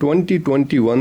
2021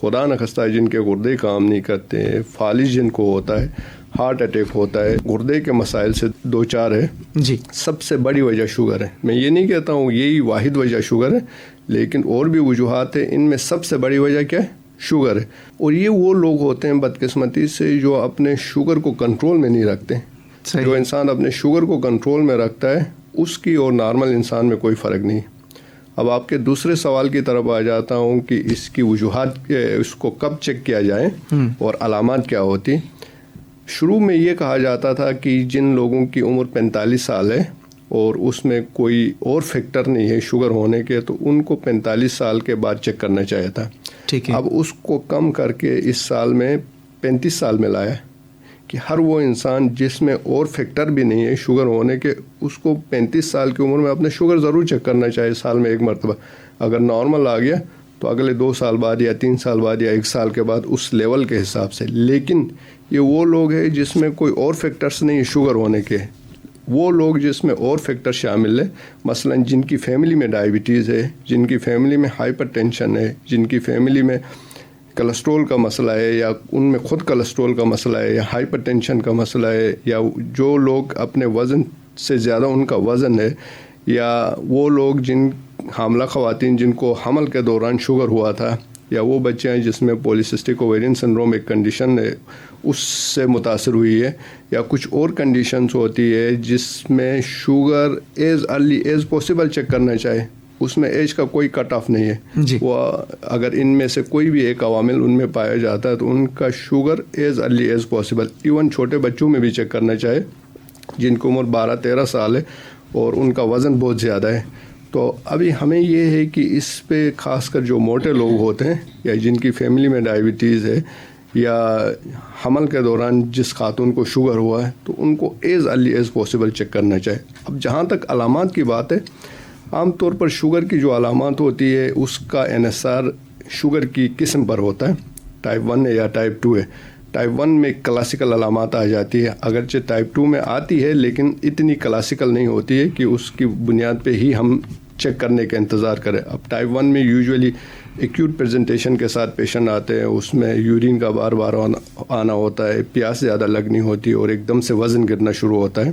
خدا نخواستہ جن کے گردے کام نہیں کرتے ہیں، فالج جن کو ہوتا ہے، ہارٹ اٹیک ہوتا ہے، گردے کے مسائل سے دو چار ہے جی، سب سے بڑی وجہ شوگر ہے. میں یہ نہیں کہتا ہوں یہی واحد وجہ شوگر ہے، لیکن اور بھی وجوہات ہیں، ان میں سب سے بڑی وجہ کیا ہے؟ شوگر ہے. اور یہ وہ لوگ ہوتے ہیں بدقسمتی سے جو اپنے شوگر کو کنٹرول میں نہیں رکھتے. جو انسان اپنے شوگر کو کنٹرول میں رکھتا ہے اس کی اور نارمل انسان میں کوئی فرق نہیں. اب آپ کے دوسرے سوال کی طرف آ جاتا ہوں کہ اس کی وجوہات، اس کو کب چیک کیا جائے اور علامات کیا ہوتی. شروع میں یہ کہا جاتا تھا کہ جن لوگوں کی عمر 45 سال ہے اور اس میں کوئی اور فیکٹر نہیں ہے شوگر ہونے کے، تو ان کو 45 سال کے بعد چیک کرنا چاہیے تھا. ٹھیک ہے. اب اس کو کم کر کے اس سال میں 35 سال میں لایا کہ ہر وہ انسان جس میں اور فیکٹر بھی نہیں ہے شوگر ہونے کے، اس کو 35 سال کی عمر میں اپنے شوگر ضرور چیک کرنا چاہیے سال میں ایک مرتبہ. اگر نارمل آ گیا تو اگلے 2 سال بعد یا 3 سال بعد یا 1 سال کے بعد اس لیول کے حساب سے. لیکن یہ وہ لوگ ہیں جس میں کوئی اور فیکٹرز نہیں ہے شوگر ہونے کے، وہ لوگ جس میں اور فیکٹر شامل ہے، مثلا جن کی فیملی میں ڈائبٹیز ہے، جن کی فیملی میں ہائپر ٹینشن ہے، جن کی فیملی میں کولسٹرول کا مسئلہ ہے، یا ان میں خود کولسٹرول کا مسئلہ ہے، یا ہائپر ٹینشن کا مسئلہ ہے، یا جو لوگ اپنے وزن سے زیادہ ان کا وزن ہے، یا وہ لوگ جن حاملہ خواتین جن کو حمل کے دوران شوگر ہوا تھا، یا وہ بچے ہیں جس میں پولیسسٹک اوویرین سنڈروم ایک کنڈیشن ہے اس سے متاثر ہوئی ہے، یا کچھ اور کنڈیشنز ہوتی ہے جس میں sugar as early as possible check کرنا چاہے. اس میں ایج کا کوئی کٹ آف نہیں ہے. جی. وہ اگر ان میں سے کوئی بھی ایک عوامل ان میں پایا جاتا ہے تو ان کا sugar as early as possible, even چھوٹے بچوں میں بھی چیک کرنا چاہے جن کی عمر 12-13 سال ہے اور ان کا وزن بہت زیادہ ہے. تو ابھی ہمیں یہ ہے کہ اس پہ خاص کر جو موٹے لوگ ہوتے ہیں یا جن کی فیملی میں ڈائبٹیز ہے یا حمل کے دوران جس خاتون کو شوگر ہوا ہے تو ان کو as early as possible check کرنا چاہیے. اب جہاں تک علامات کی بات ہے، عام طور پر شوگر کی جو علامات ہوتی ہے اس کا انحصار شوگر کی قسم پر ہوتا ہے، ٹائپ 1 ہے یا ٹائپ 2 ہے. ٹائپ 1 میں کلاسیکل علامات آ جاتی ہے، اگرچہ ٹائپ 2 میں آتی ہے لیکن اتنی کلاسیکل نہیں ہوتی ہے کہ اس کی بنیاد پہ ہی ہم چیک کرنے کا انتظار کریں. اب ٹائپ 1 میں یوزولی ایکیوٹ پریزنٹیشن کے ساتھ پیشنٹ آتے ہیں، اس میں یورین کا بار بار آنا ہوتا ہے، پیاس زیادہ لگنی ہوتی ہے اور ایک دم سے وزن گرنا شروع ہوتا ہے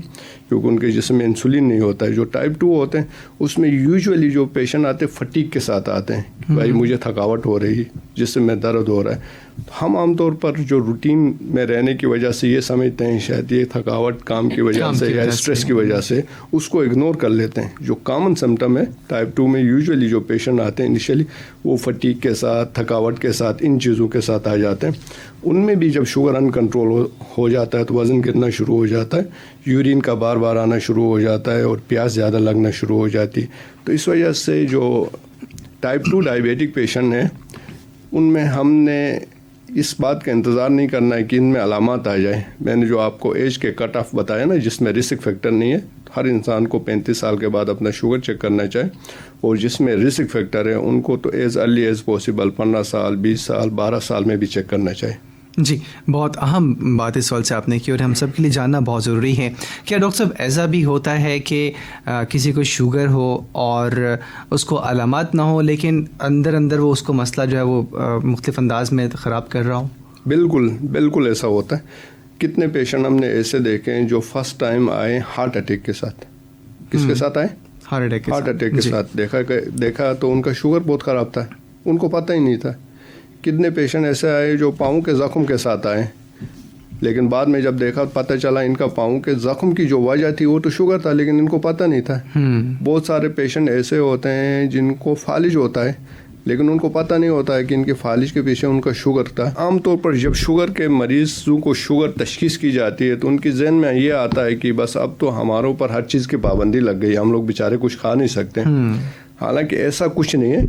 کیونکہ ان کے جسم میں انسولین نہیں ہوتا ہے. جو ٹائپ 2 ہوتے ہیں اس میں یوزولی جو پیشنٹ آتے ہیں فٹیگ کے ساتھ آتے ہیں، بھائی مجھے تھکاوٹ ہو رہی، جسم میں درد ہو رہا ہے. ہم عام طور پر جو روٹین میں رہنے کی وجہ سے یہ سمجھتے ہیں شاید یہ تھکاوٹ کام کی وجہ سے یا اسٹریس کی وجہ سے، اس کو اگنور کر لیتے ہیں. جو کامن سمٹم ہے ٹائپ 2 میں یوزولی جو پیشنٹ آتے ہیں انیشلی وہ فٹیگ کے ساتھ، تھکاوٹ کے ساتھ، ان چیزوں کے ساتھ آ جاتے ہیں. ان میں بھی جب شوگر ان کنٹرول ہو جاتا ہے تو وزن گرنا شروع ہو جاتا ہے، یورین کا بار بار آنا شروع ہو جاتا ہے اور پیاس زیادہ لگنا شروع ہو جاتی. تو اس وجہ سے جو ٹائپ 2 ڈائبیٹک پیشنٹ ہیں ان میں ہم نے اس بات کا انتظار نہیں کرنا ہے کہ ان میں علامات آ جائیں. میں نے جو آپ کو ایج کے کٹ آف بتایا نا جس میں رسک فیکٹر نہیں ہے، ہر انسان کو 35 سال کے بعد اپنا شوگر چیک کرنا چاہے، اور جس میں رسک فیکٹر ہے ان کو تو ایز ارلی ایز پاسبل 15 سال 20 سال 12 سال میں بھی چیک کرنا چاہیے. جی، بہت اہم بات اس سوال سے آپ نے کی اور ہم سب کے لیے جاننا بہت ضروری ہے. کیا ڈاکٹر صاحب ایسا بھی ہوتا ہے کہ کسی کو شوگر ہو اور اس کو علامات نہ ہو لیکن اندر اندر وہ اس کو مسئلہ جو ہے وہ مختلف انداز میں خراب کر رہا ہو؟ بالکل ایسا ہوتا ہے. کتنے پیشنٹ ہم نے ایسے دیکھے ہیں جو فرسٹ ٹائم آئے ہارٹ اٹیک کے ساتھ. کس کے ساتھ آئے؟ ہارٹ اٹیک کے ساتھ. دیکھا تو ان کا شوگر بہت خراب تھا، ان کو پتہ ہی نہیں تھا. کتنے پیشنٹ ایسے آئے جو پاؤں کے زخم کے ساتھ آئے لیکن بعد میں جب دیکھا پتہ چلا ان کا پاؤں کے زخم کی جو وجہ تھی وہ تو شوگر تھا لیکن ان کو پتہ نہیں تھا. بہت سارے پیشنٹ ایسے ہوتے ہیں جن کو فالج ہوتا ہے لیکن ان کو پتہ نہیں ہوتا ہے کہ ان کے فالج کے پیچھے ان کا شوگر تھا. عام طور پر جب شوگر کے مریضوں کو شوگر تشخیص کی جاتی ہے تو ان کے ذہن میں یہ آتا ہے کہ بس اب تو ہمارے اوپر ہر چیز کی پابندی لگ گئی، ہم لوگ بیچارے کچھ کھا نہیں سکتے. حالانکہ ایسا کچھ نہیں ہے،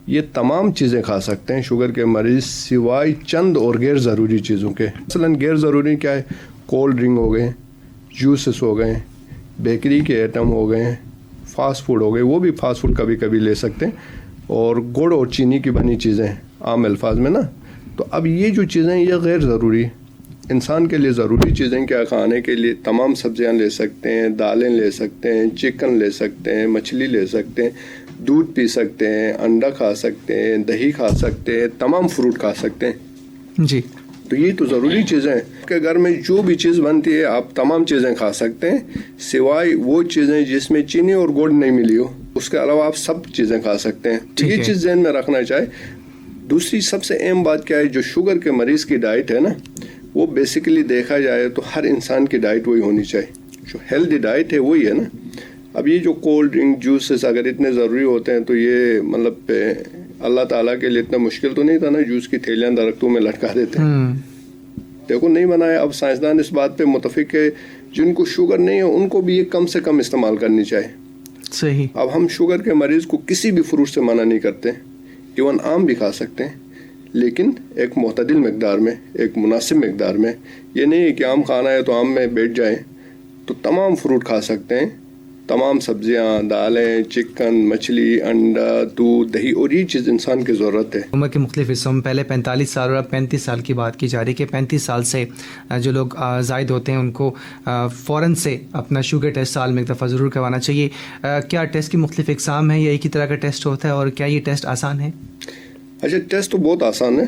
یہ تمام چیزیں کھا سکتے ہیں شوگر کے مریض سوائے چند اور غیر ضروری چیزوں کے. مثلاً غیر ضروری کیا ہے؟ کولڈ ڈرنک ہو گئے، جوسز ہو گئے، بیکری کے آئٹم ہو گئے، فاسٹ فوڈ ہو گئے. وہ بھی فاسٹ فوڈ کبھی کبھی لے سکتے ہیں، اور گڑ اور چینی کی بنی چیزیں عام الفاظ میں نا. تو اب یہ جو چیزیں یہ غیر ضروری انسان کے لیے ضروری چیزیں کیا کھانے کے لیے تمام سبزیاں لے سکتے ہیں, دالیں لے سکتے ہیں, چکن لے سکتے ہیں, مچھلی لے سکتے ہیں, دودھ پی سکتے ہیں, انڈا کھا سکتے ہیں, دہی کھا سکتے ہیں, تمام فروٹ کھا سکتے ہیں. جی, تو یہ تو ضروری چیزیں ہیں کہ گھر میں جو بھی چیز بنتی ہے آپ تمام چیزیں کھا سکتے ہیں, سوائے وہ چیزیں جس میں چینی اور گڑ نہیں ملی ہو. اس کے علاوہ آپ سب چیزیں کھا سکتے ہیں. تو یہ چیز ذہن میں رکھنا چاہے. دوسری سب سے اہم بات کیا ہے, جو شوگر کے مریض کی ڈائٹ ہے نا, وہ بیسیکلی دیکھا جائے تو ہر انسان کی ڈائٹ وہی ہونی چاہیے. جو ہیلدی ڈائٹ ہے وہی ہے نا. اب یہ جو کولڈ ڈرنک, جوسز اگر اتنے ضروری ہوتے ہیں تو یہ مطلب اللہ تعالیٰ کے لیے اتنا مشکل تو نہیں تھا نا, جوس کی تھیلیاں درختوں میں لٹکا دیتے ہیں. دیکھو نہیں بنایا. اب سائنسدان اس بات پہ متفق ہے جن کو شوگر نہیں ہے ان کو بھی یہ کم سے کم استعمال کرنی چاہیے. صحیح. اب ہم شوگر کے مریض کو کسی بھی فروٹ سے منع نہیں کرتے, ایون آم بھی کھا سکتے ہیں, لیکن ایک معتدل مقدار میں, ایک مناسب مقدار میں. یہ نہیں ہے کہ آم کھانا ہے تو آم میں بیٹھ جائیں. تو تمام فروٹ کھا سکتے ہیں, تمام سبزیاں, دالیں, چکن, مچھلی, انڈا, دودھ, دہی, اور یہ چیز انسان کی ضرورت ہے. عمر کے مختلف حصوں میں پہلے 45 سال اور اب 35 سال کی بات کی جا رہی ہے کہ 35 سال سے جو لوگ زائد ہوتے ہیں ان کو فوراً سے اپنا شوگر ٹیسٹ سال میں ایک دفعہ ضرور کروانا چاہیے. کیا ٹیسٹ کی مختلف اقسام ہیں یا ایک ہی طرح کا ٹیسٹ ہوتا ہے, اور کیا یہ ٹیسٹ آسان ہے؟ اچھا, ٹیسٹ تو بہت آسان ہے.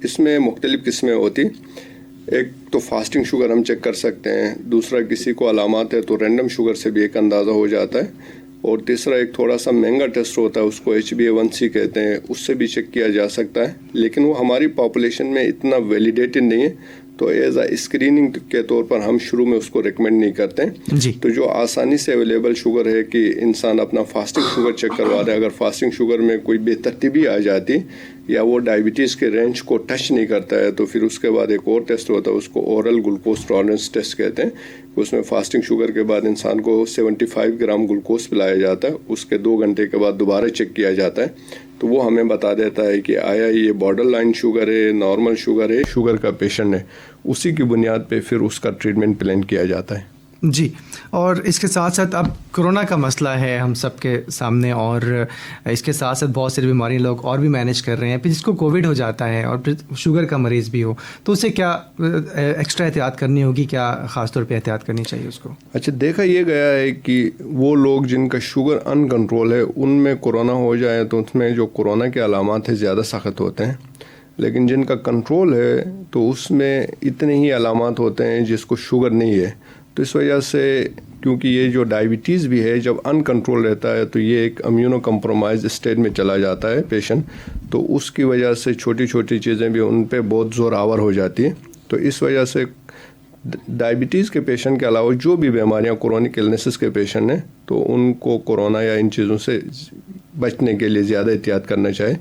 اس میں مختلف قسمیں ہوتی. ایک تو فاسٹنگ شوگر ہم چیک کر سکتے ہیں, دوسرا کسی کو علامات ہے تو رینڈم شوگر سے بھی ایک اندازہ ہو جاتا ہے, اور تیسرا ایک تھوڑا سا مہنگا ٹیسٹ ہوتا ہے, اس کو HbA1c کہتے ہیں, اس سے بھی چیک کیا جا سکتا ہے. لیکن وہ ہماری پاپولیشن میں اتنا ویلیڈیٹڈ نہیں ہے, تو ایز اے اسکریننگ کے طور پر ہم شروع میں اس کو ریکمینڈ نہیں کرتے ہیں. جی. تو جو آسانی سے اویلیبل شوگر ہے کہ انسان اپنا فاسٹنگ شوگر چیک کروا دے. اگر فاسٹنگ شوگر میں کوئی بے ترتیبی آ جاتی یا وہ ڈائبٹیز کے رینج کو ٹچ نہیں کرتا ہے, تو پھر اس کے بعد ایک اور ٹیسٹ ہوتا ہے, اس کو اورل گلوکوز ٹالرنس ٹیسٹ کہتے ہیں. اس میں فاسٹنگ شوگر کے بعد انسان کو 75 گرام گلوکوز پلایا جاتا ہے, اس کے 2 گھنٹے کے بعد دوبارہ چیک کیا جاتا ہے. تو وہ ہمیں بتا دیتا ہے کہ آیا یہ بارڈر لائن شوگر ہے, نارمل شوگر ہے, شوگر کا پیشنٹ ہے. اسی کی بنیاد پہ پھر اس کا ٹریٹمنٹ پلان کیا جاتا ہے. جی. اور اس کے ساتھ ساتھ اب کرونا کا مسئلہ ہے ہم سب کے سامنے, اور اس کے ساتھ ساتھ بہت ساری بیماری لوگ اور بھی مینیج کر رہے ہیں. پھر جس کو کووڈ ہو جاتا ہے اور پھر شوگر کا مریض بھی ہو, تو اسے کیا ایکسٹرا احتیاط کرنی ہوگی, کیا خاص طور پہ احتیاط کرنی چاہیے اس کو؟ اچھا, دیکھا یہ گیا ہے کہ وہ لوگ جن کا شوگر ان کنٹرول ہے ان میں کورونا ہو جائے تو اس میں جو کورونا کے علامات ہیں زیادہ سخت ہوتے ہیں, لیکن جن کا کنٹرول ہے تو اس میں اتنے ہی علامات ہوتے ہیں جس کو شوگر نہیں ہے. تو اس وجہ سے کیونکہ یہ جو ڈائبٹیز بھی ہے جب ان کنٹرول رہتا ہے تو یہ ایک امیونو کمپرومائز اسٹیٹ میں چلا جاتا ہے پیشنٹ, تو اس کی وجہ سے چھوٹی چھوٹی چیزیں بھی ان پہ بہت زور آور ہو جاتی ہیں. تو اس وجہ سے ڈائبٹیز کے پیشنٹ کے علاوہ جو بھی بیماریاں کرونک النیسز کے پیشنٹ ہیں تو ان کو کورونا یا ان چیزوں سے بچنے کے لیے زیادہ احتیاط کرنا چاہیے.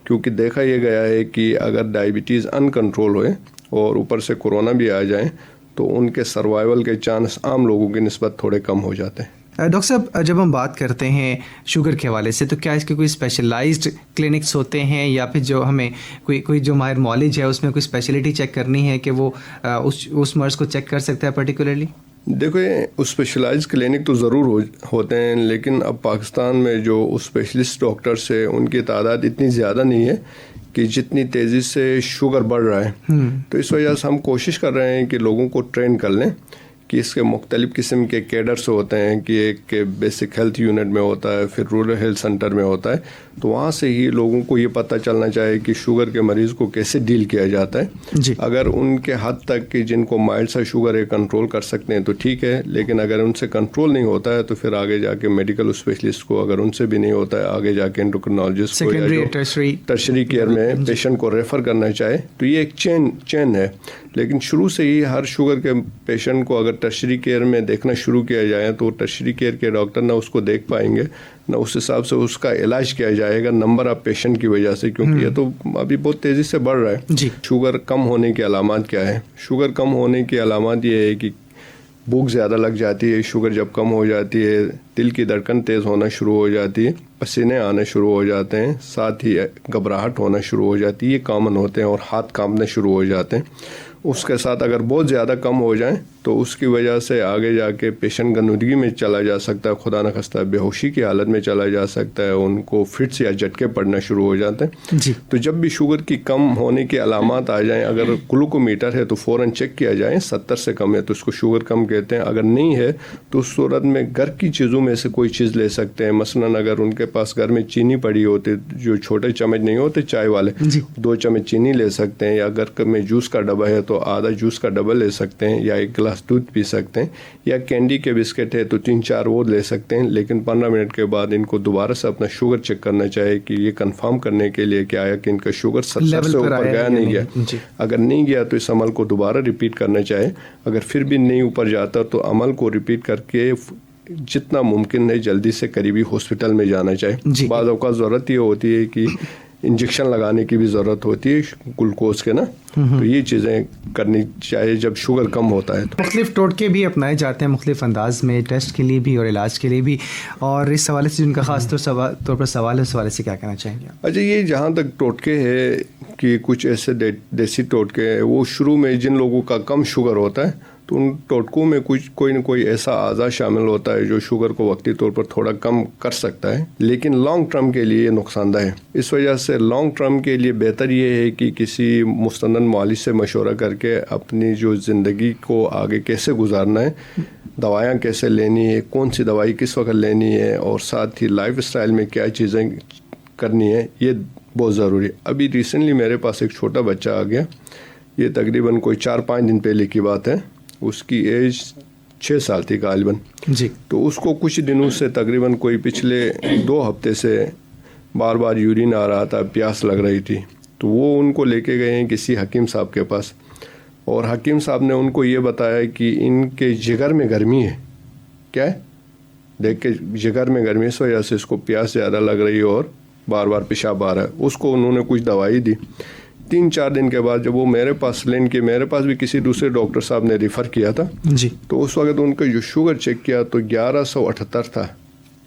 کیونکہ دیکھا یہ گیا ہے کہ اگر ڈائبٹیز ان کنٹرول ہوئے اور اوپر سے کورونا بھی آ جائیں تو ان کے سروائیول کے چانس عام لوگوں کی نسبت تھوڑے کم ہو جاتے ہیں. ڈاکٹر صاحب, جب ہم بات کرتے ہیں شوگر کے حوالے سے تو کیا اس کے کوئی اسپیشلائزڈ کلینکس ہوتے ہیں, یا پھر جو ہمیں کوئی جو ماہر معالج ہے اس میں کوئی اسپیشلٹی چیک کرنی ہے کہ وہ اس مرض کو چیک کر سکتا ہے پرٹیکولرلی؟ دیکھو, اسپیشلائز کلینک تو ضرور ہوتے ہیں, لیکن اب پاکستان میں جو اسپیشلسٹ ڈاکٹرس ہیں ان کی تعداد اتنی زیادہ نہیں ہے کہ جتنی تیزی سے شوگر بڑھ رہا ہے. تو اس وجہ سے ہم کوشش کر رہے ہیں کہ لوگوں کو ٹرین کر لیں کہ اس کے مختلف قسم کے کیڈرس ہوتے ہیں کہ ایک بیسک ہیلتھ یونٹ میں ہوتا ہے, پھر رورل ہیلتھ سینٹر میں ہوتا ہے. تو وہاں سے ہی لوگوں کو یہ پتہ چلنا چاہیے کہ شوگر کے مریض کو کیسے ڈیل کیا جاتا ہے. جی. اگر ان کے حد تک کہ جن کو مائلڈ سا شوگر ہے کنٹرول کر سکتے ہیں تو ٹھیک ہے, لیکن اگر ان سے کنٹرول نہیں ہوتا ہے تو پھر آگے جا کے میڈیکل اسپیشلسٹ کو, اگر ان سے بھی نہیں ہوتا ہے آگے جا کے انڈوکرینالوجسٹ کو یا ٹرشری کیئر میں پیشنٹ کو ریفر کرنا چاہے. تو یہ ایک چین ہے. لیکن شروع سے ہی ہر شوگر کے پیشنٹ کو اگر ٹرشری کیئر میں دیکھنا شروع کیا جائے تو ٹرشری کیئر کے ڈاکٹر نہ اس کو دیکھ پائیں گے, نہ اس حساب سے اس کا علاج کیا جائے گا نمبر آف پیشنٹ کی وجہ سے, کیونکہ یہ تو ابھی بہت تیزی سے بڑھ رہا ہے. جی. شوگر کم ہونے کی علامات کیا ہے؟ شوگر کم ہونے کی علامات یہ ہے کہ بھوک زیادہ لگ جاتی ہے. شوگر جب کم ہو جاتی ہے دل کی دھڑکن تیز ہونا شروع ہو جاتی ہے, پسینے آنے شروع ہو جاتے ہیں, ساتھ ہی گھبراہٹ ہونا شروع ہو جاتی ہے, یہ کامن ہوتے ہیں, اور ہاتھ کانپنے شروع ہو جاتے ہیں. اس کے ساتھ اگر بہت زیادہ کم ہو جائیں تو اس کی وجہ سے آگے جا کے پیشنٹ گنودگی میں چلا جا سکتا ہے, خدا نخواستہ بے ہوشی کی حالت میں چلا جا سکتا ہے, ان کو فٹس یا جھٹکے پڑنا شروع ہو جاتے ہیں. جی. تو جب بھی شوگر کی کم ہونے کی علامات آ جائیں, اگر گلوکومیٹر ہے تو فوراً چیک کیا جائے, 70 سے کم ہے تو اس کو شوگر کم کہتے ہیں. اگر نہیں ہے تو اس صورت میں گھر کی چیزوں میں سے کوئی چیز لے سکتے ہیں. مثلاً اگر ان کے پاس گھر میں چینی پڑی ہوتی, جو چھوٹے چمچ نہیں ہوتے چائے والے, 2 چمچ چینی لے سکتے ہیں. یا گھر میں جوس کا ڈبہ ہے تو آدھا جوس کا ڈبہ لے سکتے ہیں, یا 1 گلاس دودھ پی سکتے ہیں. یا کینڈی کے بسکٹ ہے تو 3-4 وہ لے سکتے ہیں. لیکن 15 منٹ کے بعد ان کو دوبارہ سے اپنا شوگر چیک کرنا چاہیے کہ یہ کنفرم کرنے کے لیے کہ آیا کہ ان کا شوگر 70 سے اوپر گیا نہیں گیا. اگر نہیں گیا تو اس عمل کو دوبارہ ریپیٹ کرنا چاہیے. اگر پھر بھی نہیں اوپر جاتا تو عمل کو ریپیٹ کر کے جتنا ممکن ہے جلدی سے قریبی ہاسپٹل میں جانا چاہیے. بعض اوقات ضرورت یہ ہوتی ہے کہ انجیکشن لگانے کی بھی ضرورت ہوتی ہے گلوکوز کے نا, تو یہ چیزیں کرنی چاہیے جب شوگر کم ہوتا ہے. تو مختلف ٹوٹکے بھی اپنائے جاتے ہیں مختلف انداز میں, ٹیسٹ کے لیے بھی اور علاج کے لیے بھی, اور اس حوالے سے جن کا خاص طور پر سوال ہے اس حوالے سے کیا کہنا چاہیں گے؟ اچھا, یہ جہاں تک ٹوٹکے ہے کہ کچھ ایسے دیسی ٹوٹکے ہیں, وہ شروع میں جن لوگوں کا کم شوگر ہوتا ہے تو ان ٹوٹکوں میں کوئی نہ کوئی ایسا اعضا شامل ہوتا ہے جو شوگر کو وقتی طور پر تھوڑا کم کر سکتا ہے, لیکن لانگ ٹرم کے لیے نقصان دہ ہے. اس وجہ سے لانگ ٹرم کے لیے بہتر یہ ہے کہ کسی مستند معالج سے مشورہ کر کے اپنی جو زندگی کو آگے کیسے گزارنا ہے, دوائیاں کیسے لینی ہے, کون سی دوائی کس وقت لینی ہے, اور ساتھ ہی لائف اسٹائل میں کیا چیزیں کرنی ہے, یہ بہت ضروری ہے. ابھی ریسنٹلی میرے پاس ایک چھوٹا بچہ آ گیا, یہ تقریباً کوئی 4-5 دن پہلے کی بات ہے. اس کی ایج 6 سال تھی غالباً. جی. تو اس کو کچھ دنوں سے تقریباً کوئی پچھلے 2 ہفتے سے بار بار یورین آ رہا تھا, پیاس لگ رہی تھی. تو وہ ان کو لے کے گئے ہیں کسی حکیم صاحب کے پاس, اور حکیم صاحب نے ان کو یہ بتایا کہ ان کے جگر میں گرمی ہے. کیا ہے؟ دیکھ کے جگر میں گرمی, اس وجہ سے اس کو پیاس زیادہ لگ رہی ہے اور بار بار پیشاب آ رہا ہے. اس کو انہوں نے کچھ دوائی دی. 3-4 دن کے بعد جب وہ میرے پاس لین کے, میرے پاس بھی کسی دوسرے ڈاکٹر صاحب نے ریفر کیا تھا. جی. تو اس وقت ان کا جو شوگر چیک کیا تو 1178 تھا.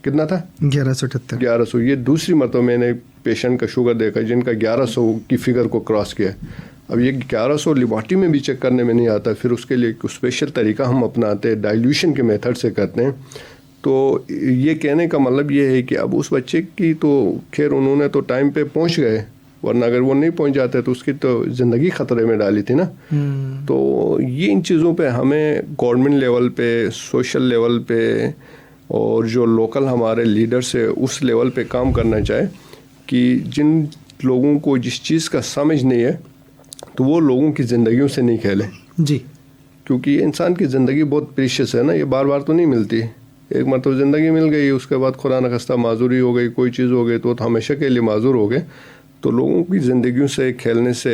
کتنا تھا؟ 1100. یہ دوسری مرتبہ میں نے پیشنٹ کا شوگر دیکھا جن کا 1100 کی فگر کو کراس کیا. اب یہ 1100 لیبارٹری میں بھی چیک کرنے میں نہیں آتا, پھر اس کے لیے ایک اسپیشل طریقہ ہم اپناتے ہیں, ڈائلیوشن کے میتھڈ سے کرتے ہیں. تو یہ کہنے کا مطلب یہ ہے کہ اب اس بچے کی تو خیر انہوں نے تو ٹائم پہ پہنچ گئے, ورنہ اگر وہ نہیں پہنچ جاتے تو اس کی تو زندگی خطرے میں ڈالی تھی نا. تو یہ ان چیزوں پہ ہمیں گورنمنٹ لیول پہ, سوشل لیول پہ, اور جو لوکل ہمارے لیڈرز ہے اس لیول پہ کام کرنا چاہے کہ جن لوگوں کو جس چیز کا سمجھ نہیں ہے تو وہ لوگوں کی زندگیوں سے نہیں کھیلیں. جی. کیونکہ انسان کی زندگی بہت پریشیس ہے نا, یہ بار بار تو نہیں ملتی. ایک مرتبہ زندگی مل گئی, اس کے بعد خدا نخواستہ معذوری ہو گئی, کوئی چیز ہو گئی تو ہمیشہ کے لیے معذور ہو گئے. تو لوگوں کی زندگیوں سے کھیلنے سے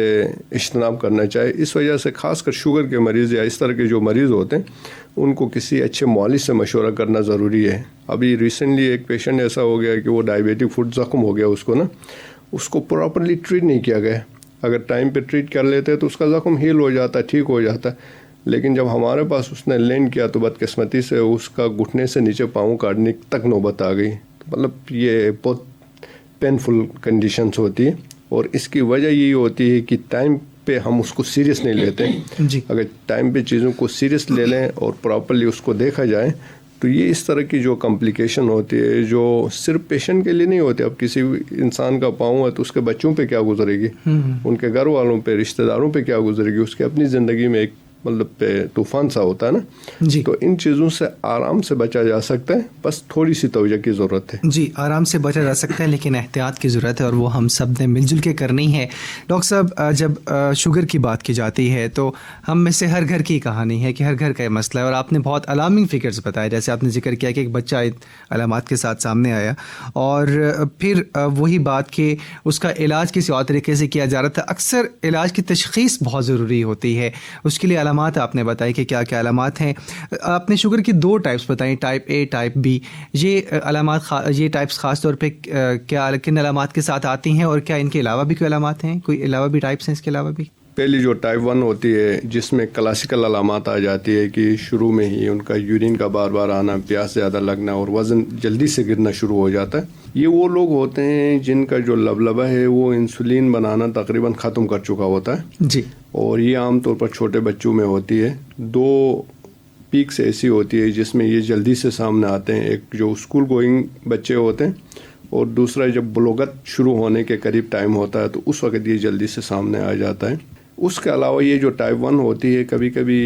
اجتناب کرنا چاہے. اس وجہ سے خاص کر شوگر کے مریض یا اس طرح کے جو مریض ہوتے ہیں ان کو کسی اچھے معالج سے مشورہ کرنا ضروری ہے. ابھی ریسنٹلی ایک پیشنٹ ایسا ہو گیا کہ وہ ڈائبیٹک فوڈ زخم ہو گیا اس کو نا, اس کو پراپرلی ٹریٹ نہیں کیا گیا. اگر ٹائم پہ ٹریٹ کر لیتے تو اس کا زخم ہیل ہو جاتا, ٹھیک ہو جاتا. لیکن جب ہمارے پاس اس نے لینڈ کیا تو بدقسمتی سے اس کا گھٹنے سے نیچے پاؤں کاٹنے تک نوبت آ گئی. مطلب یہ بہت پینفل کنڈیشنز ہوتی ہے, اور اس کی وجہ یہی ہوتی ہے کہ ٹائم پہ ہم اس کو سیریس نہیں لیتے. جی. اگر ٹائم پہ چیزوں کو سیریس لے لیں اور پراپرلی اس کو دیکھا جائے تو یہ اس طرح کی جو کمپلیکیشن ہوتی ہے جو صرف پیشنٹ کے لیے نہیں ہوتی. اب کسی انسان کا پاؤں ہے تو اس کے بچوں پہ کیا گزرے گی, ان کے گھر والوں پہ, رشتہ داروں پہ کیا گزرے گی, اس کی اپنی زندگی میں ایک مطلب پہ طوفان سا ہوتا ہے نا. جی. تو ان چیزوں سے آرام سے بچا جا سکتا ہے, بس تھوڑی سی توجہ کی ضرورت ہے. جی, آرام سے بچا جا سکتا ہے لیکن احتیاط کی ضرورت ہے, اور وہ ہم سب نے مل جل کے کرنی ہے. ڈاکٹر صاحب, جب شوگر کی بات کی جاتی ہے تو ہم میں سے ہر گھر کی کہانی ہے کہ ہر گھر کا یہ مسئلہ ہے, اور آپ نے بہت الارمنگ فگرز بتائے. جیسے آپ نے ذکر کیا کہ ایک بچہ علامات کے ساتھ سامنے آیا, اور پھر وہی بات کہ اس کا علاج کسی اور طریقے سے کیا جا رہا تھا. اکثر علاج کی تشخیص بہت ضروری ہوتی ہے, اس کے لیے علامات آپ نے بتائی کہ کیا کیا علامات ہیں. آپ نے شوگر کی 2 ٹائپس بتائیں, ٹائپ اے, ٹائپ بی. یہ علامات یہ ٹائپس خاص طور پہ کیا کن علامات کے ساتھ آتی ہیں, اور کیا ان کے علاوہ بھی کوئی علامات ہیں, کوئی علاوہ بھی ٹائپس ہیں اس کے علاوہ بھی؟ پہلی جو ٹائپ 1 ہوتی ہے جس میں کلاسیکل علامات آ جاتی ہے کہ شروع میں ہی ان کا یورین کا بار بار آنا, پیاس زیادہ لگنا اور وزن جلدی سے گرنا شروع ہو جاتا ہے. یہ وہ لوگ ہوتے ہیں جن کا جو لبلبہ ہے وہ انسولین بنانا تقریباً ختم کر چکا ہوتا ہے. جی. اور یہ عام طور پر چھوٹے بچوں میں ہوتی ہے. 2 پیکس ایسی ہوتی ہے جس میں یہ جلدی سے سامنے آتے ہیں. ایک جو اسکول گوئنگ بچے ہوتے ہیں اور دوسرا جب بلوغت شروع ہونے کے قریب ٹائم ہوتا ہے تو اس وقت یہ جلدی سے سامنے آ جاتا ہے. اس کے علاوہ یہ جو ٹائپ 1 ہوتی ہے کبھی کبھی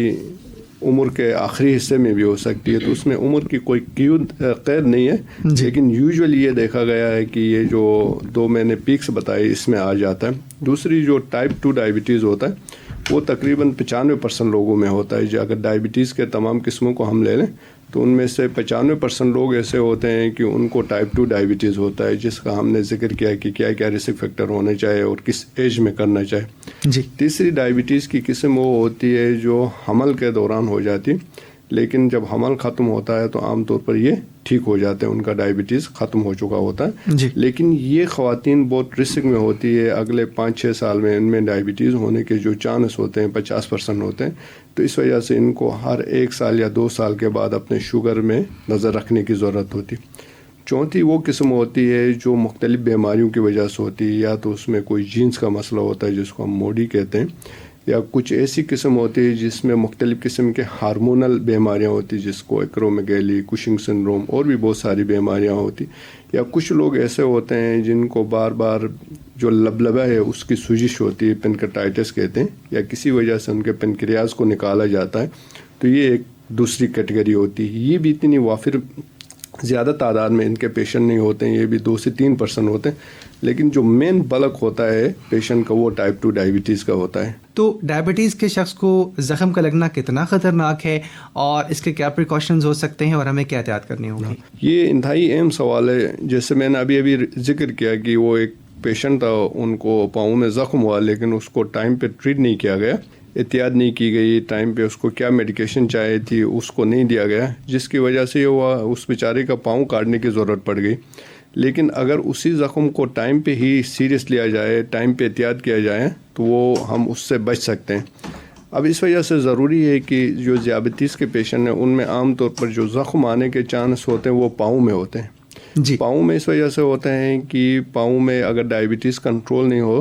عمر کے آخری حصے میں بھی ہو سکتی ہے, تو اس میں عمر کی کوئی قید نہیں ہے, لیکن یوزولی یہ دیکھا گیا ہے کہ یہ جو 2 میں نے پیکس بتائی اس میں آ جاتا ہے. دوسری جو ٹائپ 2 ڈائبٹیز ہوتا ہے وہ تقریباً 95% لوگوں میں ہوتا ہے. اگر ڈائبٹیز کے تمام قسموں کو ہم لے لیں تو ان میں سے 95% لوگ ایسے ہوتے ہیں کہ ان کو ٹائپ 2 ڈائبٹیز ہوتا ہے, جس کا ہم نے ذکر کیا کہ کیا کیا رسک فیکٹر ہونے چاہیے اور کس ایج میں کرنا چاہیے. جی. تیسری ڈائبٹیز کی قسم وہ ہوتی ہے جو حمل کے دوران ہو جاتی, لیکن جب حمل ختم ہوتا ہے تو عام طور پر یہ ٹھیک ہو جاتے ہیں, ان کا ڈائبٹیز ختم ہو چکا ہوتا ہے. جی. لیکن یہ خواتین بہت رسک میں ہوتی ہے, اگلے 5-6 سال میں ان میں ڈائبٹیز ہونے کے جو چانس ہوتے ہیں 50% ہوتے ہیں. تو اس وجہ سے ان کو ہر 1 سال یا 2 سال کے بعد اپنے شوگر میں نظر رکھنے کی ضرورت ہوتی. چوتھی وہ قسم ہوتی ہے جو مختلف بیماریوں کی وجہ سے ہوتی ہے, یا تو اس میں کوئی جینس کا مسئلہ ہوتا ہے جس کو ہم موڈی کہتے ہیں, یا کچھ ایسی قسم ہوتی ہے جس میں مختلف قسم کے ہارمونل بیماریاں ہوتی جس کو ایکرومیگیلی, کوشنگ سنڈروم اور بھی بہت ساری بیماریاں ہوتی. یا کچھ لوگ ایسے ہوتے ہیں جن کو بار بار جو لبلبہ ہے اس کی سوزش ہوتی ہے, پینکریٹائٹس کہتے ہیں, یا کسی وجہ سے ان کے پینکریاز کو نکالا جاتا ہے, تو یہ ایک دوسری کیٹیگری ہوتی ہے. یہ بھی اتنی وافر زیادہ تعداد میں ان کے پیشنٹ نہیں ہوتے ہیں, یہ بھی 2 سے 3% ہوتے ہیں, لیکن جو مین بلک ہوتا ہے پیشنٹ کا وہ ٹائپ 2 ڈائبٹیز کا ہوتا ہے. تو ڈائبٹیز کے شخص کو زخم کا لگنا کتنا خطرناک ہے اور اس کے کیا پریکاشنز ہو سکتے ہیں اور ہمیں کیا احتیاط کرنی ہوگی؟ یہ انتہائی اہم سوال ہے. جیسے میں نے ابھی ذکر کیا کہ وہ ایک پیشنٹ تھا, ان کو پاؤں میں زخم ہوا لیکن اس کو ٹائم پہ ٹریٹ نہیں کیا گیا, احتیاط نہیں کی گئی, ٹائم پہ اس کو کیا میڈیکیشن چاہیے تھی اس کو نہیں دیا گیا, جس کی وجہ سے وہ اس بیچارے کا پاؤں کاٹنے کی ضرورت پڑ گئی. لیکن اگر اسی زخم کو ٹائم پہ ہی سیریس لیا جائے, ٹائم پہ احتیاط کیا جائے, تو وہ ہم اس سے بچ سکتے ہیں. اب اس وجہ سے ضروری ہے کہ جو ذیابیطس کے پیشنٹ ہیں ان میں عام طور پر جو زخم آنے کے چانس ہوتے ہیں وہ پاؤں میں ہوتے ہیں. جی. پاؤں میں اس وجہ سے ہوتے ہیں کہ پاؤں میں اگر ڈائبٹیز کنٹرول نہیں ہو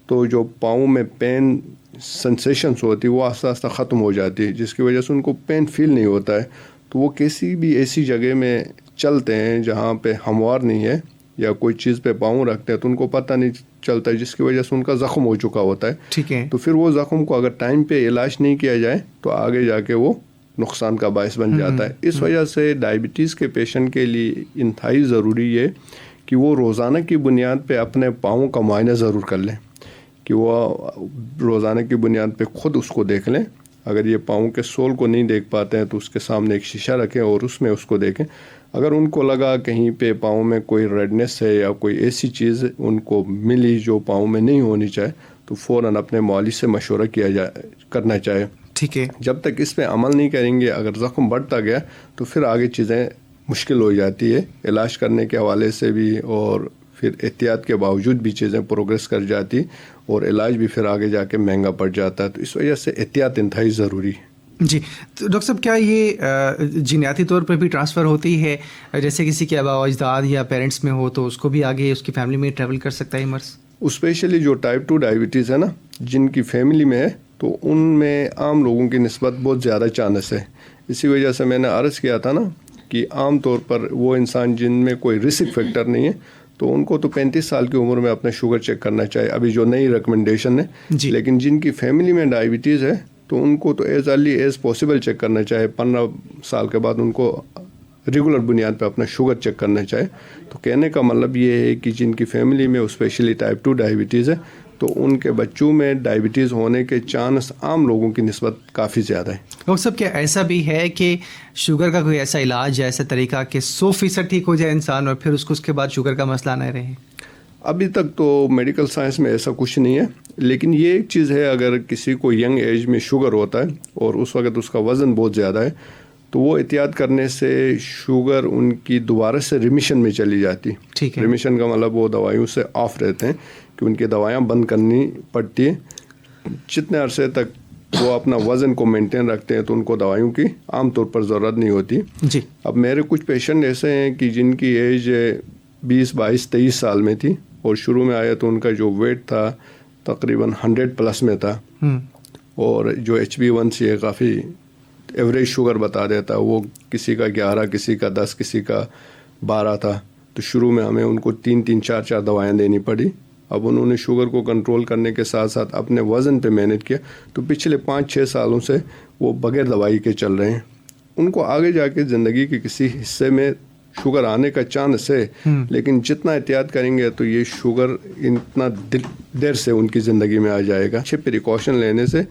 تو جو پاؤں میں پین سنسیشنز ہوتی وہ آہستہ آہستہ ختم ہو جاتی ہے, جس کی وجہ سے ان کو پین فیل نہیں ہوتا ہے. تو وہ کسی بھی ایسی جگہ میں چلتے ہیں جہاں پہ ہموار نہیں ہے یا کوئی چیز پہ پاؤں رکھتے ہیں تو ان کو پتہ نہیں چلتا ہے, جس کی وجہ سے ان کا زخم ہو چکا ہوتا ہے. ٹھیک ہے. تو پھر وہ زخم کو اگر ٹائم پہ علاج نہیں کیا جائے تو آگے جا کے وہ نقصان کا باعث بن جاتا ہے. اس وجہ سے ڈائبٹیز کے پیشنٹ کے لیے انتہائی ضروری ہے کہ وہ روزانہ کی بنیاد پہ اپنے پاؤں کا معائنہ ضرور کر لیں, کہ وہ روزانہ کی بنیاد پہ خود اس کو دیکھ لیں. اگر یہ پاؤں کے سول کو نہیں دیکھ پاتے ہیں تو اس کے سامنے ایک شیشہ رکھیں اور اس میں اس کو دیکھیں. اگر ان کو لگا کہیں پہ پاؤں میں کوئی ریڈنس ہے یا کوئی ایسی چیز ان کو ملی جو پاؤں میں نہیں ہونی چاہے تو فوراً اپنے معالج سے مشورہ کرنا چاہے. ٹھیک ہے. جب تک اس پہ عمل نہیں کریں گے, اگر زخم بڑھتا گیا تو پھر آگے چیزیں مشکل ہو جاتی ہے علاج کرنے کے حوالے سے بھی, اور پھر احتیاط کے باوجود بھی چیزیں پروگریس کر جاتی اور علاج بھی پھر آگے جا کے مہنگا پڑ جاتا ہے. تو اس وجہ سے احتیاط انتہائی ضروری ہے. جی. تو ڈاکٹر صاحب کیا یہ جینیاتی طور پر بھی ٹرانسفر ہوتی ہے, جیسے کسی کے آباء و اجداد یا پیرنٹس میں ہو تو اس کو بھی آگے اس کی فیملی میں ٹریول کر سکتا ہے مرض؟ اسپیشلی جو ٹائپ 2 ڈائبٹیز ہے نا, جن کی فیملی میں ہے تو ان میں عام لوگوں کی نسبت بہت زیادہ چانس ہے. اسی وجہ سے میں نے عرض کیا تھا نا کہ عام طور پر وہ انسان جن میں کوئی رسک فیکٹر نہیں ہے تو ان کو تو 35 سال کی عمر میں اپنا شوگر چیک کرنا چاہیے, ابھی جو نئی ریکمنڈیشن ہے. جی. لیکن جن کی فیملی میں ڈائبٹیز ہے تو ان کو تو as early as possible check کرنا چاہے. 15 سال کے بعد ان کو ریگولر بنیاد پہ اپنا شوگر چیک کرنا چاہے. تو کہنے کا مطلب یہ ہے کہ جن کی فیملی میں اسپیشلی ٹائپ 2 ڈائبٹیز ہے تو ان کے بچوں میں ڈائبٹیز ہونے کے چانس عام لوگوں کی نسبت کافی زیادہ ہے. ڈاکٹر صاحب کیا ایسا بھی ہے کہ شوگر کا کوئی ایسا علاج یا ایسا طریقہ کہ 100% ٹھیک ہو جائے انسان اور پھر اس کے بعد شوگر کا مسئلہ نہ رہے؟ ابھی تک تو میڈیکل سائنس میں ایسا کچھ نہیں ہے, لیکن یہ ایک چیز ہے اگر کسی کو ینگ ایج میں شوگر ہوتا ہے اور اس وقت اس کا وزن بہت زیادہ ہے تو وہ احتیاط کرنے سے شوگر ان کی دوبارہ سے ریمیشن میں چلی جاتی. ٹھیک ہے. ریمیشن کا مطلب وہ دوائیوں سے آف رہتے ہیں کہ ان کی دوائیاں بند کرنی پڑتی ہیں. جتنے عرصے تک وہ اپنا وزن کو مینٹین رکھتے ہیں تو ان کو دوائیوں کی عام طور پر ضرورت نہیں ہوتی. جی. اب میرے کچھ پیشنٹ ایسے ہیں کہ جن کی ایج 20, 22, 23 سال میں تھی اور شروع میں آیا تو ان کا جو ویٹ تھا تقریباً 100+ میں تھا اور جو HbA1c کافی ایوریج شوگر بتا دیتا ہے، وہ کسی کا 11، کسی کا 10، کسی کا 12 تھا. تو شروع میں ہمیں ان کو 3 4 دوائیں دینی پڑی. اب انہوں نے شوگر کو کنٹرول کرنے کے ساتھ ساتھ اپنے وزن پہ محنت کیا، تو پچھلے 5-6 سالوں سے وہ بغیر دوائی کے چل رہے ہیں. ان کو آگے جا کے زندگی کے کسی حصے میں شوگر آنے کا چانس ہے، لیکن جتنا احتیاط کریں گے تو یہ شوگر اتنا دیر سے ان کی زندگی میں آ جائے گا. اچھے پریکاشن لینے سے،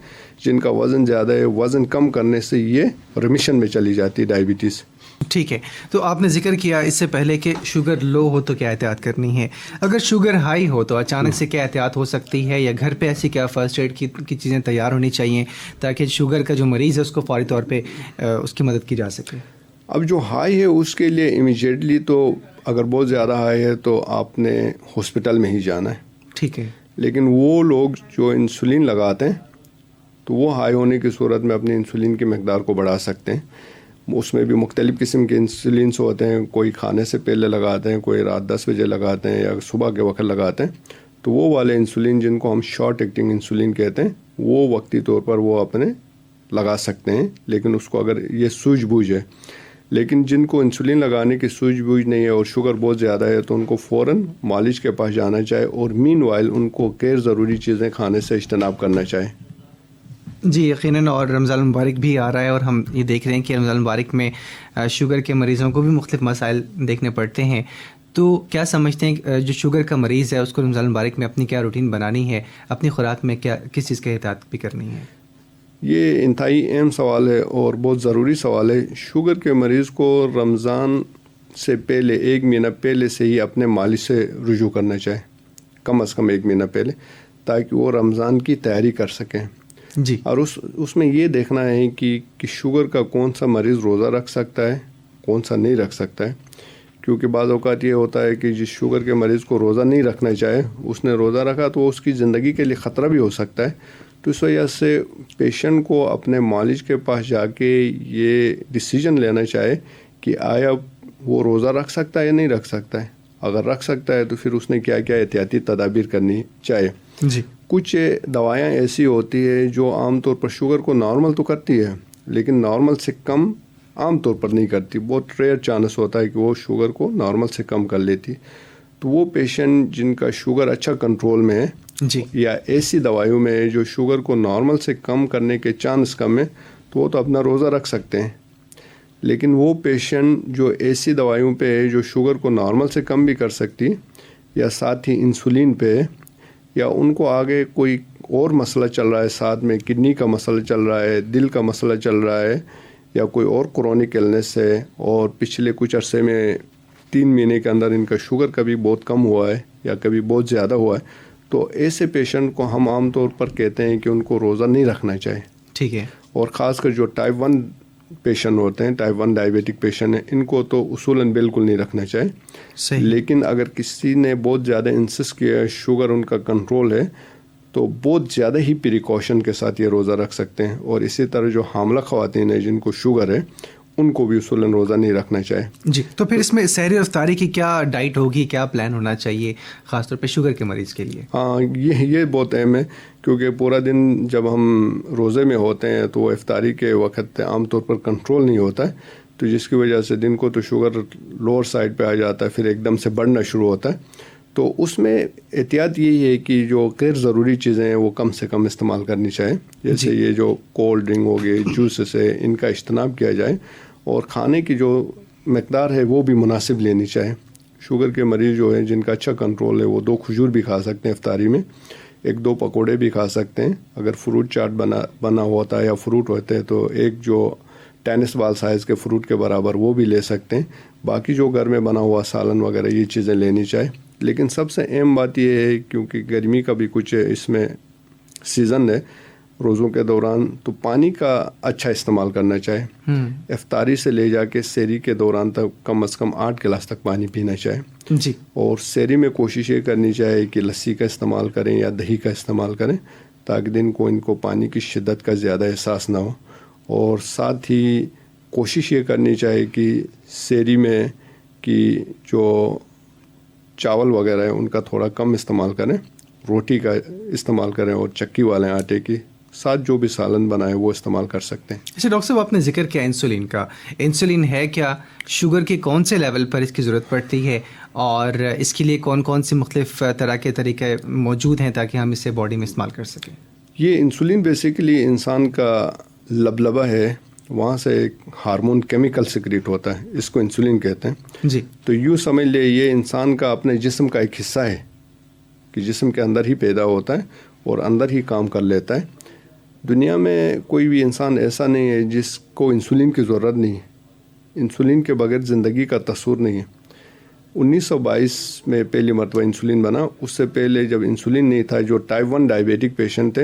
جن کا وزن زیادہ ہے وزن کم کرنے سے یہ ریمیشن میں چلی جاتی ہے ڈائبٹیز. ٹھیک ہے. تو آپ نے ذکر کیا اس سے پہلے کہ شوگر لو ہو تو کیا احتیاط کرنی ہے، اگر شوگر ہائی ہو تو اچانک سے کیا احتیاط ہو سکتی ہے، یا گھر پہ ایسی کیا فرسٹ ایڈ کی چیزیں تیار ہونی چاہیے تاکہ شوگر کا جو مریض ہے اس کو فوری طور پہ اس کی مدد کی جا سکے؟ اب جو ہائی ہے اس کے لیے امیجیٹلی تو اگر بہت زیادہ ہائی ہے تو آپ نے ہاسپٹل میں ہی جانا ہے. ٹھیک ہے. لیکن وہ لوگ جو انسولین لگاتے ہیں تو وہ ہائی ہونے کی صورت میں اپنی انسولین کی مقدار کو بڑھا سکتے ہیں. اس میں بھی مختلف قسم کے انسولینس ہوتے ہیں، کوئی کھانے سے پہلے لگاتے ہیں، کوئی رات 10 بجے لگاتے ہیں، یا صبح کے وقت لگاتے ہیں. تو وہ والے انسولین جن کو ہم شارٹ ایکٹنگ انسولین کہتے ہیں، وہ وقتی طور پر وہ اپنے لگا سکتے ہیں، لیکن اس کو اگر یہ سوجھ بوجھ ہے. لیکن جن کو انسولین لگانے کی سوجھ بوجھ نہیں ہے اور شوگر بہت زیادہ ہے تو ان کو فوراً مالج کے پاس جانا چاہے، اور مین وائل ان کو غیر ضروری چیزیں کھانے سے اجتناب کرنا چاہے. جی یقیناً. اور رمضان المبارک بھی آ رہا ہے اور ہم یہ دیکھ رہے ہیں کہ رمضان المبارک میں شوگر کے مریضوں کو بھی مختلف مسائل دیکھنے پڑتے ہیں. تو کیا سمجھتے ہیں جو شوگر کا مریض ہے اس کو رمضان المبارک میں اپنی کیا روٹین بنانی ہے، اپنی خوراک میں کس چیز کا احتیاط بھی کرنی ہے؟ یہ انتہائی اہم سوال ہے اور بہت ضروری سوال ہے. شوگر کے مریض کو رمضان سے پہلے 1 مہینہ پہلے سے ہی اپنے مالج سے رجوع کرنا چاہے، کم از کم 1 مہینہ پہلے، تاکہ وہ رمضان کی تیاری کر سکیں. جی. اور اس میں یہ دیکھنا ہے کہ شوگر کا کون سا مریض روزہ رکھ سکتا ہے، کون سا نہیں رکھ سکتا ہے. کیونکہ بعض اوقات یہ ہوتا ہے کہ جس شوگر کے مریض کو روزہ نہیں رکھنا چاہے، اس نے روزہ رکھا تو اس کی زندگی کے لیے خطرہ بھی ہو سکتا ہے. تو اس وجہ سے پیشنٹ کو اپنے معالج کے پاس جا کے یہ ڈیسیجن لینا چاہے کہ آیا وہ روزہ رکھ سکتا ہے یا نہیں رکھ سکتا ہے. اگر رکھ سکتا ہے تو پھر اس نے کیا کیا احتیاطی تدابیر کرنی چاہیے. جی. کچھ دوائیں ایسی ہوتی ہے جو عام طور پر شوگر کو نارمل تو کرتی ہے، لیکن نارمل سے کم عام طور پر نہیں کرتی. بہت ریئر چانس ہوتا ہے کہ وہ شوگر کو نارمل سے کم کر لیتی. تو وہ پیشنٹ جن کا شوگر اچھا کنٹرول میں ہے، جی، یا ایسی دوائیوں میں جو شوگر کو نارمل سے کم کرنے کے چانس کم ہے، تو وہ تو اپنا روزہ رکھ سکتے ہیں. لیکن وہ پیشنٹ جو ایسی دوائیوں پہ ہے جو شوگر کو نارمل سے کم بھی کر سکتی، یا ساتھ ہی انسولین پہ، یا ان کو آگے کوئی اور مسئلہ چل رہا ہے، ساتھ میں کڈنی کا مسئلہ چل رہا ہے، دل کا مسئلہ چل رہا ہے، یا کوئی اور کرونک النس ہے، اور پچھلے کچھ عرصے میں 3 مہینے کے اندر ان کا شوگر کبھی بہت کم ہوا ہے یا کبھی بہت زیادہ ہوا ہے، تو ایسے پیشنٹ کو ہم عام طور پر کہتے ہیں کہ ان کو روزہ نہیں رکھنا چاہیے. ٹھیک ہے. اور خاص کر جو ٹائپ 1 پیشنٹ ہوتے ہیں، ٹائپ 1 ڈائبیٹک پیشنٹ ہیں، ان کو تو اصولاً بالکل نہیں رکھنا چاہیے. صحیح. لیکن اگر کسی نے بہت زیادہ انسسٹ کیا ہے، شوگر ان کا کنٹرول ہے، تو بہت زیادہ ہی پریکاشن کے ساتھ یہ روزہ رکھ سکتے ہیں. اور اسی طرح جو حاملہ خواتین ہیں جن کو شوگر ہے، ان کو بھی اصولاً روزہ نہیں رکھنا چاہیے. جی. تو پھر اس میں سحری اور افطاری کی کیا ڈائٹ ہوگی، کیا پلان ہونا چاہیے خاص طور پہ شوگر کے مریض کے لیے؟ ہاں، یہ بہت اہم ہے، کیونکہ پورا دن جب ہم روزے میں ہوتے ہیں تو وہ افطاری کے وقت عام طور پر کنٹرول نہیں ہوتا ہے، تو جس کی وجہ سے دن کو تو شوگر لوور سائڈ پہ آ جاتا ہے، پھر ایک دم سے بڑھنا شروع ہوتا ہے. تو اس میں احتیاط یہی ہے کہ جو غیر ضروری چیزیں ہیں وہ کم سے کم استعمال کرنی چاہیے. جیسے یہ جو کولڈ ڈرنک ہو گئے، جوسز ہے، ان کا اجتناب کیا جائے، اور کھانے کی جو مقدار ہے وہ بھی مناسب لینی چاہیے. شوگر کے مریض جو ہیں جن کا اچھا کنٹرول ہے، وہ 2 کھجور بھی کھا سکتے ہیں افطاری میں، 1-2 پکوڑے بھی کھا سکتے ہیں. اگر فروٹ چاٹ بنا ہوتا ہے یا فروٹ ہوتے ہیں تو ایک جو ٹینس بال سائز کے فروٹ کے برابر وہ بھی لے سکتے ہیں. باقی جو گھر میں بنا ہوا سالن وغیرہ یہ چیزیں لینی چاہیے. لیکن سب سے اہم بات یہ ہے، کیونکہ گرمی کا بھی کچھ اس میں سیزن ہے روزوں کے دوران، تو پانی کا اچھا استعمال کرنا چاہیے. افطاری سے لے جا کے سحری کے دوران تک کم از کم 8 گلاس تک پانی پینا چاہیے. جی. اور سحری میں کوشش یہ کرنی چاہیے کہ لسی کا استعمال کریں یا دہی کا استعمال کریں، تاکہ دن کو ان کو پانی کی شدت کا زیادہ احساس نہ ہو. اور ساتھ ہی کوشش یہ کرنی چاہیے کہ سحری میں کہ جو چاول وغیرہ ہے ان کا تھوڑا کم استعمال کریں، روٹی کا استعمال کریں، اور چکی والے آٹے کی ساتھ جو بھی سالن بنائے وہ استعمال کر سکتے ہیں. اچھا ڈاکٹر صاحب، آپ نے ذکر کیا انسولین کا. انسولین ہے کیا؟ شوگر کے کون سے لیول پر اس کی ضرورت پڑتی ہے؟ اور اس کے لیے کون کون سے مختلف طرح کے طریقے موجود ہیں تاکہ ہم اسے باڈی میں استعمال کر سکیں؟ یہ انسولین بیسیکلی انسان کا لبلبہ ہے، وہاں سے ایک ہارمون کیمیکل سیکریٹ ہوتا ہے، اس کو انسولین کہتے ہیں. جی. تو یوں سمجھ لے یہ انسان کا اپنے جسم کا ایک حصہ ہے کہ جسم کے اندر ہی پیدا ہوتا ہے اور اندر ہی کام کر لیتا ہے. دنیا میں کوئی بھی انسان ایسا نہیں ہے جس کو انسولین کی ضرورت نہیں ہے. انسولین کے بغیر زندگی کا تصور نہیں ہے. 1922 میں پہلی مرتبہ انسولین بنا. اس سے پہلے جب انسولین نہیں تھا، جو ٹائپ 1 ڈائبیٹک پیشنٹ تھے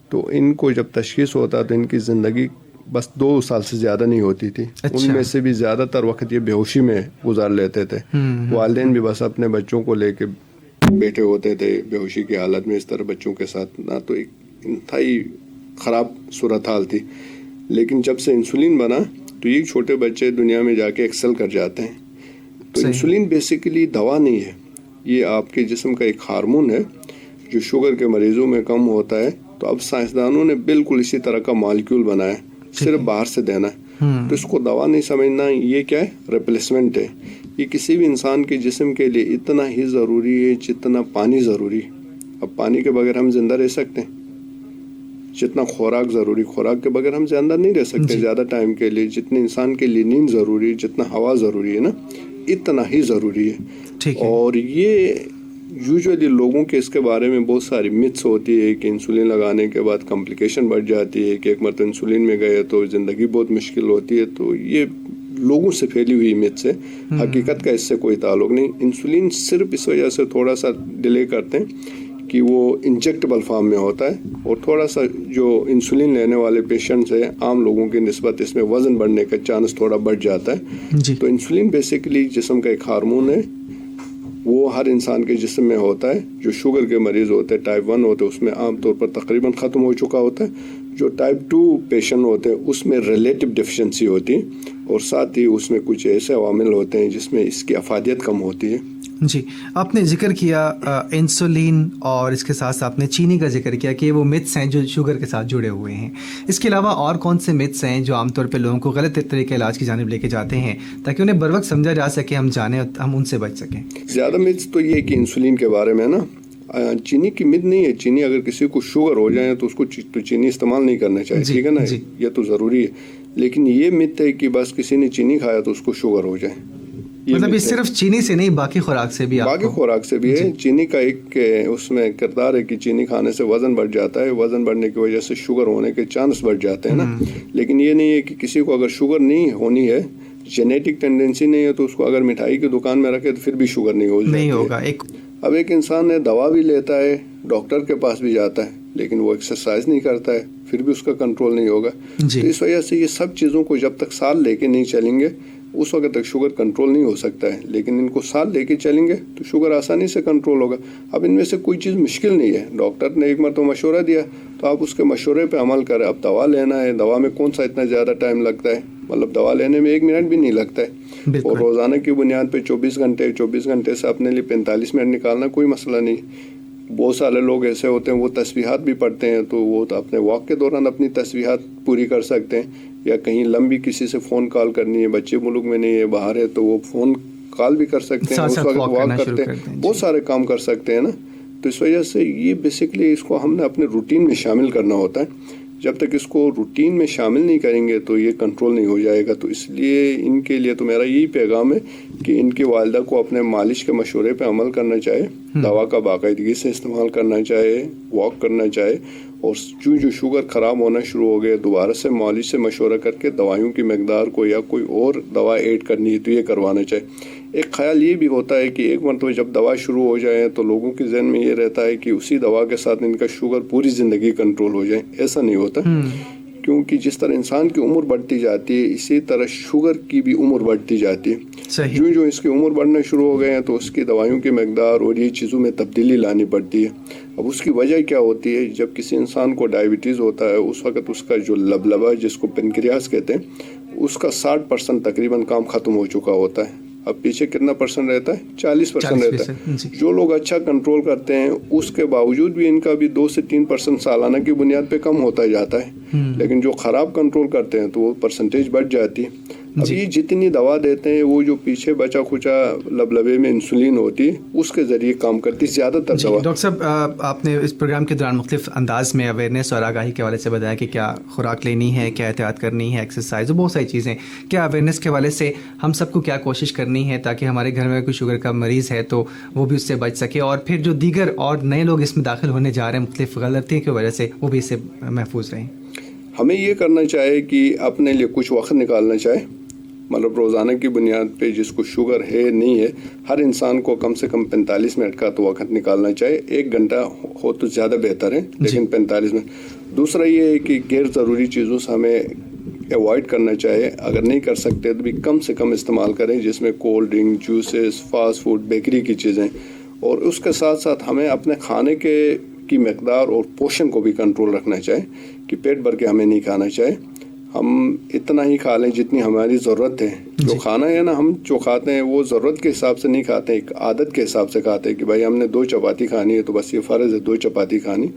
تو ان کو جب تشخیص ہوتا تو ان کی زندگی بس 2 سال سے زیادہ نہیں ہوتی تھی. ان میں سے بھی زیادہ تر وقت یہ بے ہوشی میں گزار لیتے تھے. والدین بھی بس اپنے بچوں کو لے کے بیٹھے ہوتے تھے بے ہوشی کی حالت میں، اس طرح بچوں کے ساتھ نہ تو ایک انتہائی خراب صورتحال تھی. لیکن جب سے انسولین بنا تو یہ چھوٹے بچے دنیا میں جا کے ایکسل کر جاتے ہیں. تو انسولین بیسیکلی دوا نہیں ہے، یہ آپ کے جسم کا ایک ہارمون ہے جو شوگر کے مریضوں میں کم ہوتا ہے. تو اب سائنسدانوں نے بالکل اسی طرح کا مالیکول بنایا، صرف باہر سے دینا ہے. تو اس کو دوا نہیں سمجھنا، یہ کیا ہے؟ ریپلیسمنٹ ہے. یہ کسی بھی انسان کے جسم کے لیے اتنا ہی ضروری ہے جتنا پانی ضروری. اب پانی کے بغیر ہم زندہ رہ سکتے ہیں؟ جتنا خوراک ضروری، خوراک کے بغیر ہم زندہ نہیں رہ سکتے زیادہ ٹائم کے لیے. جتنے انسان کے لیے نیند ضروری، جتنا ہوا ضروری ہے نا، اتنا ہی ضروری ہے. اور یہ یوزولی لوگوں کے اس کے بارے میں بہت ساری متس ہوتی ہے کہ انسولین لگانے کے بعد کمپلیکیشن بڑھ جاتی ہے، کہ ایک مرتبہ انسولین میں گئے تو زندگی بہت مشکل ہوتی ہے. تو یہ لوگوں سے پھیلی ہوئی متس ہے، حقیقت کا اس سے کوئی تعلق نہیں. انسولین صرف اس وجہ سے تھوڑا سا ڈیلے کرتے ہیں کہ وہ انجیکٹیبل فارم میں ہوتا ہے، اور تھوڑا سا جو انسولین لینے والے پیشنٹس ہیں عام لوگوں کی نسبت اس میں وزن بڑھنے کا چانس تھوڑا بڑھ جاتا ہے. تو انسولین بیسیکلی جسم کا ایک ہارمون ہے، وہ ہر انسان کے جسم میں ہوتا ہے. جو شوگر کے مریض ہوتے ہیں ٹائپ 1 ہوتے ہیں اس میں عام طور پر تقریباً ختم ہو چکا ہوتا ہے. جو ٹائپ 2 پیشنٹ ہوتے ہیں اس میں ریلیٹیو ڈیفیشنسی ہوتی ہے، اور ساتھ ہی اس میں کچھ ایسے عوامل ہوتے ہیں جس میں اس کی افادیت کم ہوتی ہے. جی. آپ نے ذکر کیا انسولین، اور اس کے ساتھ ساتھ آپ نے چینی کا ذکر کیا کہ وہ متس ہیں جو شوگر کے ساتھ جڑے ہوئے ہیں. اس کے علاوہ اور کون سے متس ہیں جو عام طور پہ لوگوں کو غلط طریقے علاج کی جانب لے کے جاتے ہیں تاکہ انہیں بر وقت سمجھا جا سکے، ہم جانیں اور ہم ان سے بچ سکیں؟ زیادہ متس تو یہ کہ انسولین کے بارے میں نا، چینی کی مت نہیں ہے. چینی اگر کسی کو شوگر ہو جائے تو اس کو تو چینی استعمال نہیں کرنا چاہیے، ٹھیک ہے نا، یہ تو ضروری ہے. لیکن یہ مت ہے کہ بس کسی نے چینی کھایا تو اس کو شوگر ہو جائے. مطلب یہ صرف چینی سے نہیں، باقی خوراک سے بھی ہے. چینی کا ایک اس میں کردار ہے کہ چینی کھانے سے وزن بڑھ جاتا ہے، وزن بڑھنے کی وجہ سے شوگر ہونے کے چانس بڑھ جاتے ہیں نا. لیکن یہ نہیں ہے کہ کسی کو اگر شوگر نہیں ہونی ہے، جینیٹک ٹینڈنسی نہیں ہے، تو اس کو اگر مٹھائی کی دکان میں رکھے تو پھر بھی شوگر نہیں ہوگا. اب ایک انسان نے دوا بھی لیتا ہے، ڈاکٹر کے پاس بھی جاتا ہے، لیکن وہ ایکسرسائز نہیں کرتا ہے، پھر بھی اس کا کنٹرول نہیں ہوگا. تو اس وجہ سے یہ سب چیزوں کو جب تک ساتھ لے کے نہیں چلیں گے اس وقت تک شوگر کنٹرول نہیں ہو سکتا ہے. لیکن ان کو ساتھ لے کے چلیں گے تو شوگر آسانی سے کنٹرول ہوگا. اب ان میں سے کوئی چیز مشکل نہیں ہے. ڈاکٹر نے ایک مرتبہ مشورہ دیا تو آپ اس کے مشورے پہ عمل کریں. اب دوا لینا ہے، دوا میں کون سا اتنا زیادہ ٹائم لگتا ہے؟ مطلب دوا لینے میں 1 منٹ بھی نہیں لگتا ہے. اور روزانہ کی بنیاد پہ 24 گھنٹے سے اپنے لیے 45 منٹ نکالنا کوئی مسئلہ نہیں. بہت سارے لوگ ایسے ہوتے ہیں وہ تسبیحات بھی پڑھتے ہیں، تو وہ تو اپنے واک کے دوران اپنی تسبیحات پوری کر سکتے ہیں. یا کہیں لمبی کسی سے فون کال کرنی ہے، بچے ملک میں نہیں ہے، باہر ہے، تو وہ فون کال بھی کر سکتے ہیں، اس وقت واک کرتے ہیں، بہت سارے کام کر سکتے ہیں نا. تو اس وجہ سے یہ بیسکلی اس کو ہم نے اپنے روٹین میں شامل کرنا ہوتا ہے. جب تک اس کو روٹین میں شامل نہیں کریں گے تو یہ کنٹرول نہیں ہو جائے گا. تو اس لیے ان کے لیے تو میرا یہی پیغام ہے کہ ان کی والدہ کو اپنے مالش کے مشورے پہ عمل کرنا چاہے، دوا کا باقاعدگی سے استعمال کرنا چاہے، واک کرنا چاہے، اور جو شوگر خراب ہونا شروع ہو گئے دوبارہ سے مالش سے مشورہ کر کے دوائیوں کی مقدار کو یا کوئی اور دوا ایڈ کرنی ہے تو یہ کروانا چاہے. ایک خیال یہ بھی ہوتا ہے کہ ایک مرتبہ جب دوا شروع ہو جائے تو لوگوں کے ذہن میں یہ رہتا ہے کہ اسی دوا کے ساتھ ان کا شوگر پوری زندگی کنٹرول ہو جائے. ایسا نہیں ہوتا، کیونکہ جس طرح انسان کی عمر بڑھتی جاتی ہے اسی طرح شوگر کی بھی عمر بڑھتی جاتی ہے. جو اس کی عمر بڑھنا شروع ہو گئے ہیں تو اس کی دوائیوں کی مقدار اور یہ چیزوں میں تبدیلی لانی پڑتی ہے. اب اس کی وجہ کیا ہوتی ہے؟ جب کسی انسان کو ڈائبٹیز ہوتا ہے اس وقت اس کا جو لبلبہ جس کو پنکریاس کہتے ہیں اس کا 60% تقریباً کام ختم ہو چکا ہوتا ہے. اب پیچھے کتنا پرسنٹ رہتا ہے؟ 40% رہتا ہے. جی. جو لوگ اچھا کنٹرول کرتے ہیں اس کے باوجود بھی ان کا بھی 2 سے 3% سالانہ کی بنیاد پہ کم ہوتا جاتا ہے. لیکن جو خراب کنٹرول کرتے ہیں تو وہ پرسنٹیج بڑھ جاتی ہے. اب یہ جتنی دوا دیتے ہیں وہ جو پیچھے بچا کھچا لبلبے میں انسولین ہوتی ہے اس کے ذریعے کام کرتی ہے زیادہ تر دوا. ڈاکٹر صاحب آپ نے اس پروگرام کے دوران مختلف انداز میں اویئرنیس اور آگاہی کے حوالے سے بتایا کہ کیا خوراک لینی ہے, کیا احتیاط کرنی ہے, ایکسرسائز اور بہت ساری چیزیں. کیا اویئرنیس کے حوالے سے ہم سب کو کیا کوشش کرنی ہے تاکہ ہمارے گھر میں کوئی شوگر کا مریض ہے تو وہ بھی اس سے بچ سکے, اور پھر جو دیگر اور نئے لوگ اس میں داخل ہونے جا رہے ہیں مختلف غلطیوں کی وجہ سے وہ بھی اس سے محفوظ رہیں؟ ہمیں یہ کرنا چاہے کہ اپنے لیے کچھ وقت نکالنا چاہے, مطلب روزانہ کی بنیاد پہ جس کو شوگر ہے نہیں ہے ہر انسان کو کم سے کم 45 منٹ کا تو وقت نکالنا چاہے. 1 گھنٹہ ہو تو زیادہ بہتر ہے لیکن 45 منٹ. دوسرا یہ ہے کہ غیر ضروری چیزوں سے ہمیں ایوائڈ کرنا چاہے, اگر نہیں کر سکتے تو بھی کم سے کم استعمال کریں جس میں cold drink, juices, fast food, bakery کی چیزیں. اور اس کے ساتھ ساتھ ہمیں اپنے کھانے کی مقدار اور پوشن کو بھی کنٹرول رکھنا چاہے کہ پیٹ بھر کے ہمیں نہیں کھانا چاہے. ہم اتنا ہی کھا لیں جتنی ہماری ضرورت ہے. جو کھانا ہے نا ہم جو کھاتے ہیں وہ ضرورت کے حساب سے نہیں کھاتے, ایک عادت کے حساب سے کھاتے ہیں کہ بھائی ہم نے 2 چپاتی کھانی ہے تو بس یہ فرض ہے 2 چپاتی کھانی.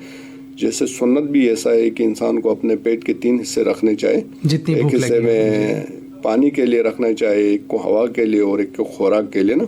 جیسے سنت بھی ایسا ہے کہ انسان کو اپنے پیٹ کے 3 حصے رکھنے چاہے, ایک حصے میں پانی کے لیے رکھنا چاہے, ایک کو ہوا کے لیے اور ایک کو خوراک کے لیے نا.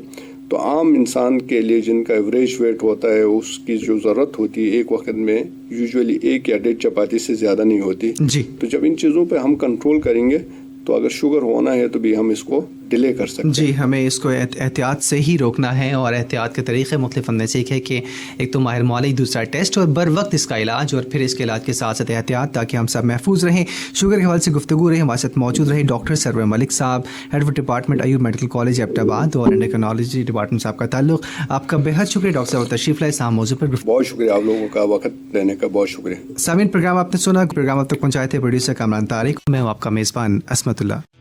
تو عام انسان کے لیے جن کا ایوریج ویٹ ہوتا ہے اس کی جو ضرورت ہوتی ہے ایک وقت میں یوزولی 1 یا 1.5 چپاتی سے زیادہ نہیں ہوتی. تو جب ان چیزوں پہ ہم کنٹرول کریں گے تو اگر شوگر ہونا ہے تو بھی ہم اس کو ڈیلے کر سکتے ہیں. جی, ہمیں اس کو احتیاط سے ہی روکنا ہے, اور احتیاط کے طریقے مختلف ہم نے سیکھے کہ ایک تو ماہر معالج, دوسرا ٹیسٹ اور بر وقت اس کا علاج, اور پھر اس کے علاج کے ساتھ ساتھ احتیاط تاکہ ہم سب محفوظ رہیں. شوگر کے حوالے سے گفتگو رہی, ہمارے ساتھ موجود رہے doctor Sarwar Malik Sahib, head of department Ayub medical college Abbottabad, اور انڈوکرینالوجی ڈپارٹمنٹ صاحب کا تعلق. آپ کا بہت شکریہ ڈاکٹر صاحب تشریف لائے اہم موضوع پر. بہت شکریہ آپ لوگوں کا وقت دینے کا, بہت شکریہ. سامعین, پروگرام آپ نے سنا, پروگرام اب تک پہنچائے تھے پروڈیوسر کامران طارق, میں ہوں آپ کا میزبان عصمت اللہ.